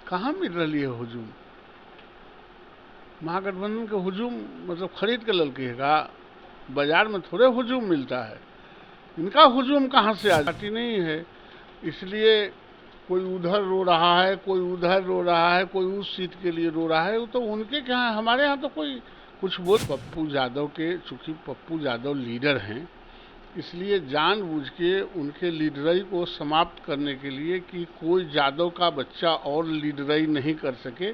कहाँ मिल रही है हुजूम? महागठबंधन के हुजूम मतलब खरीद के ललकी है का? बाजार में थोड़े हुजूम मिलता है। इनका हुजूम कहाँ से आ पार्टी नहीं है, इसलिए कोई उधर रो रहा है, कोई उधर रो रहा है, कोई उस सीट के लिए रो रहा है। वो तो उनके क्या है, हमारे यहाँ तो कोई कुछ बोल। पप्पू यादव के, चूंकि पप्पू यादव लीडर हैं, इसलिए जानबूझ के उनके लीडराई को समाप्त करने के लिए कि कोई यादव का बच्चा और लीडराई नहीं कर सके,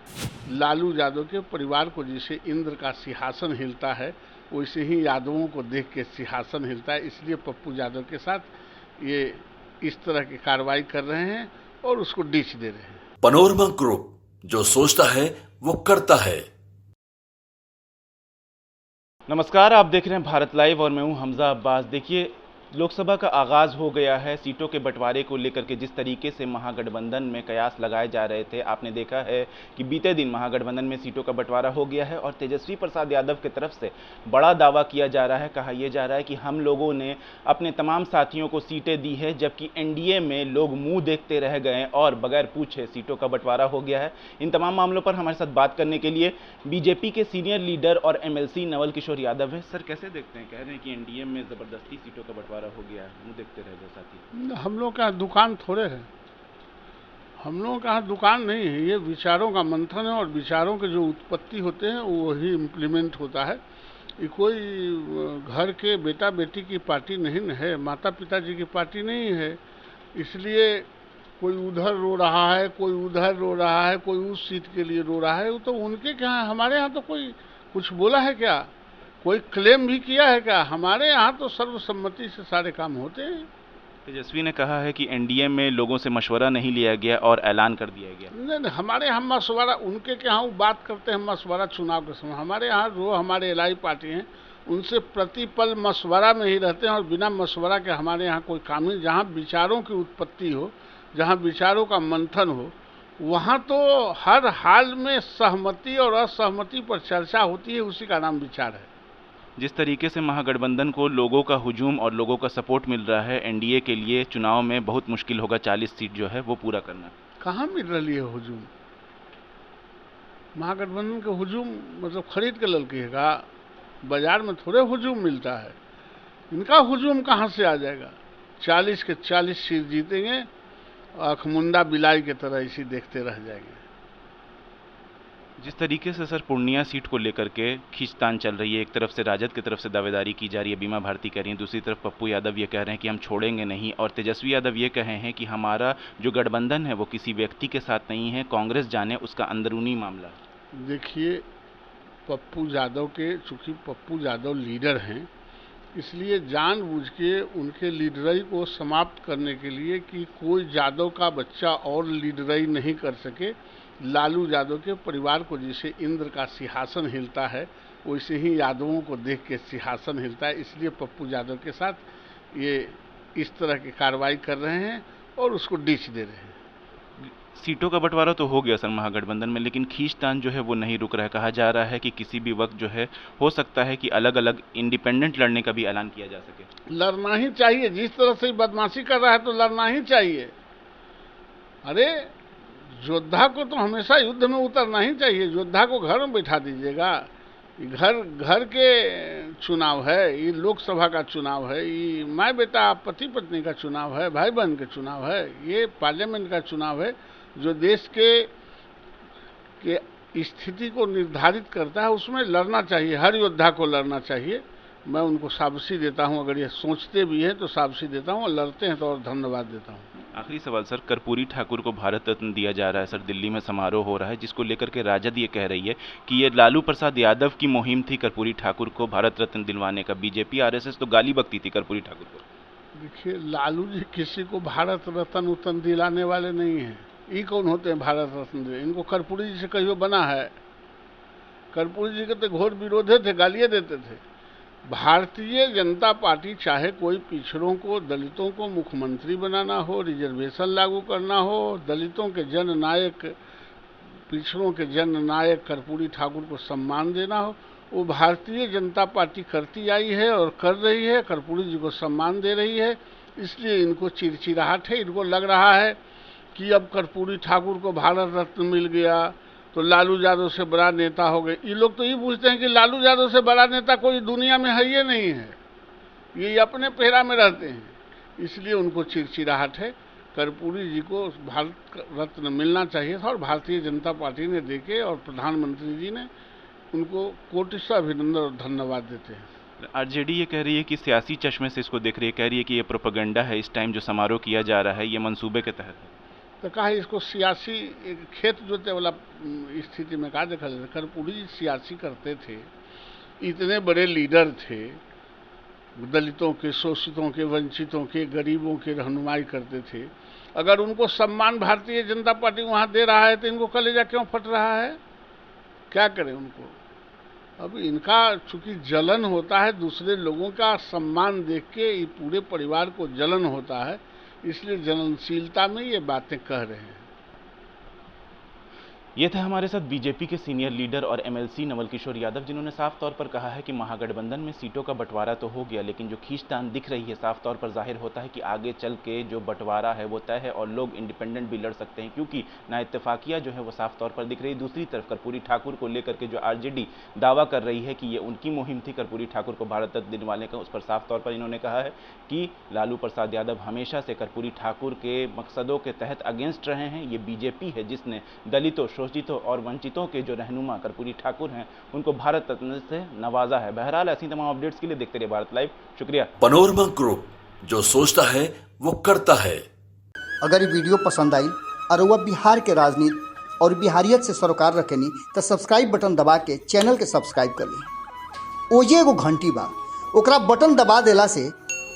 लालू यादव के परिवार को जैसे इंद्र का सिंहासन हिलता है वैसे ही यादवों को देख के सिंहासन हिलता है। इसलिए पप्पू यादव के साथ ये इस तरह की कार्रवाई कर रहे हैं और उसको डीच दे रहे हैं। पनोरमा ग्रुप, जो सोचता है वो करता है। नमस्कार, आप देख रहे हैं भारत लाइव और मैं हूं हमजा अब्बास। देखिए, लोकसभा का आगाज हो गया है। सीटों के बंटवारे को लेकर के जिस तरीके से महागठबंधन में कयास लगाए जा रहे थे, आपने देखा है कि बीते दिन महागठबंधन में सीटों का बंटवारा हो गया है और तेजस्वी प्रसाद यादव की तरफ से बड़ा दावा किया जा रहा है। कहा यह जा रहा है कि हम लोगों ने अपने तमाम साथियों को सीटें दी है, जबकि एनडीए में लोग मुंह देखते रह गए और बगैर पूछे सीटों का बंटवारा हो गया है। इन तमाम मामलों पर हमारे साथ बात करने के लिए बीजेपी के सीनियर लीडर और एमएलसी नवल किशोर यादव है। सर, कैसे देखते हैं? कह रहे हैं कि एनडीए में जबरदस्ती सीटों का बंटवारा हो गया है, मुंह देखते रह गए साथी। हम लोग का दुकान थोड़े है, हम लोगों का दुकान नहीं है। ये विचारों का मंथन है और विचारों के जो उत्पत्ति होते हैं वही इम्प्लीमेंट होता है। ये कोई घर के बेटा बेटी की पार्टी नहीं है, माता पिताजी की पार्टी नहीं है। इसलिए कोई उधर रो रहा है, कोई उधर रो रहा है, कोई उस सीट के लिए रो रहा है। वो तो उनके क्या है, हमारे यहाँ तो कोई कुछ बोला है क्या, कोई क्लेम भी किया है क्या? हमारे यहाँ तो सर्वसम्मति से सारे काम होते हैं। तेजस्वी ने कहा है कि एनडीए में लोगों से मशवरा नहीं लिया गया और ऐलान कर दिया गया। नहीं, हमारे यहाँ मशवरा, उनके के यहाँ बात करते हैं मशवरा चुनाव के समय। हमारे यहाँ जो हमारे एलआई पार्टी हैं उनसे प्रतिपल मशवरा में ही रहते हैं और बिना मशवरा के हमारे यहाँ कोई काम नहीं। जहाँ विचारों की उत्पत्ति हो, जहाँ विचारों का मंथन हो, वहाँ तो हर हाल में सहमति और असहमति पर चर्चा होती है, उसी का नाम विचार है। जिस तरीके से महागठबंधन को लोगों का हुजूम और लोगों का सपोर्ट मिल रहा है, एनडीए के लिए चुनाव में बहुत मुश्किल होगा 40 सीट जो है वो पूरा करना। कहाँ मिल रही है हुजूम? महागठबंधन के हुजूम मतलब खरीद के ललकी है का? बाजार में थोड़े हुजूम मिलता है। इनका हुजूम कहाँ से आ जाएगा? 40 के 40 सीट जीतेंगे, अखमुंडा बिलाई की तरह इसी देखते रह जाएंगे। जिस तरीके से सर पूर्णिया सीट को लेकर के खींचतान चल रही है, एक तरफ से राजद की तरफ से दावेदारी की जा रही है, बीमा भारती कह रही है, दूसरी तरफ पप्पू यादव ये कह रहे हैं कि हम छोड़ेंगे नहीं, और तेजस्वी यादव ये कहे हैं कि हमारा जो गठबंधन है वो किसी व्यक्ति के साथ नहीं है, कांग्रेस जाने उसका अंदरूनी मामला। देखिए, पप्पू यादव के, चूंकि पप्पू यादव लीडर हैं, इसलिए जानबूझ के उनके लीडराई को समाप्त करने के लिए कि कोई यादव का बच्चा और लीडराई नहीं कर सके, लालू यादव के परिवार को जैसे इंद्र का सिंहासन हिलता है वैसे ही यादवों को देख के सिंहासन हिलता है। इसलिए पप्पू यादव के साथ ये इस तरह की कार्रवाई कर रहे हैं और उसको डीच दे रहे हैं। सीटों का बंटवारा तो हो गया सर महागठबंधन में, लेकिन खींचतान जो है वो नहीं रुक रहा है। कहा जा रहा है कि किसी भी वक्त जो है हो सकता है कि अलग अलग इंडिपेंडेंट लड़ने का भी ऐलान किया जा सके। लड़ना ही चाहिए, जिस तरह से बदमाशी कर रहा है तो लड़ना ही चाहिए। अरे, योद्धा को तो हमेशा युद्ध में उतरना ही चाहिए। योद्धा को घर में बैठा दीजिएगा? घर के चुनाव है, ये लोकसभा का चुनाव है, ये माँ बेटा पति पत्नी का चुनाव है, भाई बहन के चुनाव है, ये पार्लियामेंट का चुनाव है जो देश के स्थिति को निर्धारित करता है। उसमें लड़ना चाहिए, हर योद्धा को लड़ना चाहिए। मैं उनको शाबाशी देता हूं, अगर ये सोचते भी हैं तो शाबाशी देता हूं, और लड़ते हैं तो और धन्यवाद देता हूं। आखिरी सवाल सर, कर्पूरी ठाकुर को भारत रत्न दिया जा रहा है सर, दिल्ली में समारोह हो रहा है जिसको लेकर के राजद ये कह रही है कि ये लालू प्रसाद यादव की मुहिम थी कर्पूरी ठाकुर को भारत रत्न दिलवाने का। बीजेपी आरएसएस तो गाली बकती थी कर्पूरी ठाकुर को। देखिए, लालू जी किसी को भारत रत्न उतन दिलाने वाले नहीं हैं। ये कौन होते हैं भारत रत्न? इनको कर्पूरी जी से कहियो बना है? कर्पूरी जी के तो घोर विरोधे थे, गालियाँ देते थे। भारतीय जनता पार्टी चाहे कोई पिछड़ों को, दलितों को मुख्यमंत्री बनाना हो, रिजर्वेशन लागू करना हो, दलितों के जन नायक, पिछड़ों के जन नायक कर्पूरी ठाकुर को सम्मान देना हो, वो भारतीय जनता पार्टी करती आई है और कर रही है। कर्पूरी जी को सम्मान दे रही है, इसलिए इनको चिड़चिड़ाहट है। इनको लग रहा है कि अब कर्पूरी ठाकुर को भारत रत्न मिल गया तो लालू यादव से बड़ा नेता हो गए। ये लोग तो ये पूछते हैं कि लालू यादव से बड़ा नेता कोई दुनिया में है ये नहीं है, ये अपने पेहरा में रहते हैं, इसलिए उनको चिड़चिड़ाहट है। कर्पूरी जी को भारत रत्न मिलना चाहिए था और भारतीय जनता पार्टी ने देके और प्रधानमंत्री जी ने उनको कोटि अभिनंदन और धन्यवाद देते हैं। आरजेडी ये कह रही है कि सियासी चश्मे से इसको देख रही है, कह रही है कि ये प्रोपेगेंडा है, इस टाइम जो समारोह किया जा रहा है ये मंसूबे के तहत है। तो कहा इसको सियासी खेत जोते वाला स्थिति में कहा देखा जाता। कर्पूरी जी सियासी करते थे, इतने बड़े लीडर थे, दलितों के, शोषितों के, वंचितों के, गरीबों के रहनुमाई करते थे। अगर उनको सम्मान भारतीय जनता पार्टी वहाँ दे रहा है तो इनको कलेजा क्यों फट रहा है? क्या करें उनको? अब इनका चूंकि जलन होता है, दूसरे लोगों का सम्मान देख के ये पूरे परिवार को जलन होता है, इसलिए जलनशीलता में ये बातें कह रहे हैं। ये थे हमारे साथ बीजेपी के सीनियर लीडर और एमएलसी नवल किशोर यादव, जिन्होंने साफ तौर पर कहा है कि महागठबंधन में सीटों का बंटवारा तो हो गया, लेकिन जो खींचतान दिख रही है साफ तौर पर जाहिर होता है कि आगे चल के जो बंटवारा है वो तय है और लोग इंडिपेंडेंट भी लड़ सकते हैं, क्योंकि ना इत्तेफाकिया जो है वो साफ तौर पर दिख रही है। दूसरी तरफ कर्पूरी ठाकुर को लेकर के जो आरजेडी दावा कर रही है कि ये उनकी मुहिम थी कर्पूरी ठाकुर को भारत रत्न दिलवाने का, उस पर साफ तौर पर इन्होंने कहा है कि लालू प्रसाद यादव हमेशा से कर्पूरी ठाकुर के मकसदों के तहत अगेंस्ट रहे हैं। ये बीजेपी है जिसने दलितों, शोषितों और वंचितों के जो रहनुमा कर्पूरी ठाकुर हैं उनको भारत रत्न से नवाजा है। बहरहाल ऐसी तमाम अपडेट्स के लिए देखते रहिए भारत लाइव। शुक्रिया। पनोरमा ग्रुप, जो सोचता है वो करता है। अगर ये वीडियो पसंद आई और वह बिहार के राजनीति और बिहारियत से सरोकार रखेनी तो सब्सक्राइब बटन दबा के चैनल के सब्सक्राइब कर ली। ओजे एगो घंटी बा, ओकरा बटन दबा देला से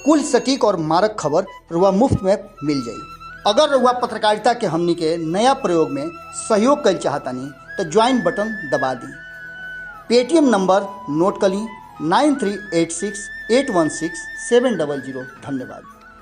कुल सटीक और मारक खबर रुआ मुफ्त में मिल जाई। अगर रुआ पत्रकारिता के हमनी के नया प्रयोग में सहयोग कर चाहतानी तो ज्वाइन बटन दबा दी। पेटीएम नंबर नोट कर ली 9386816700। धन्यवाद।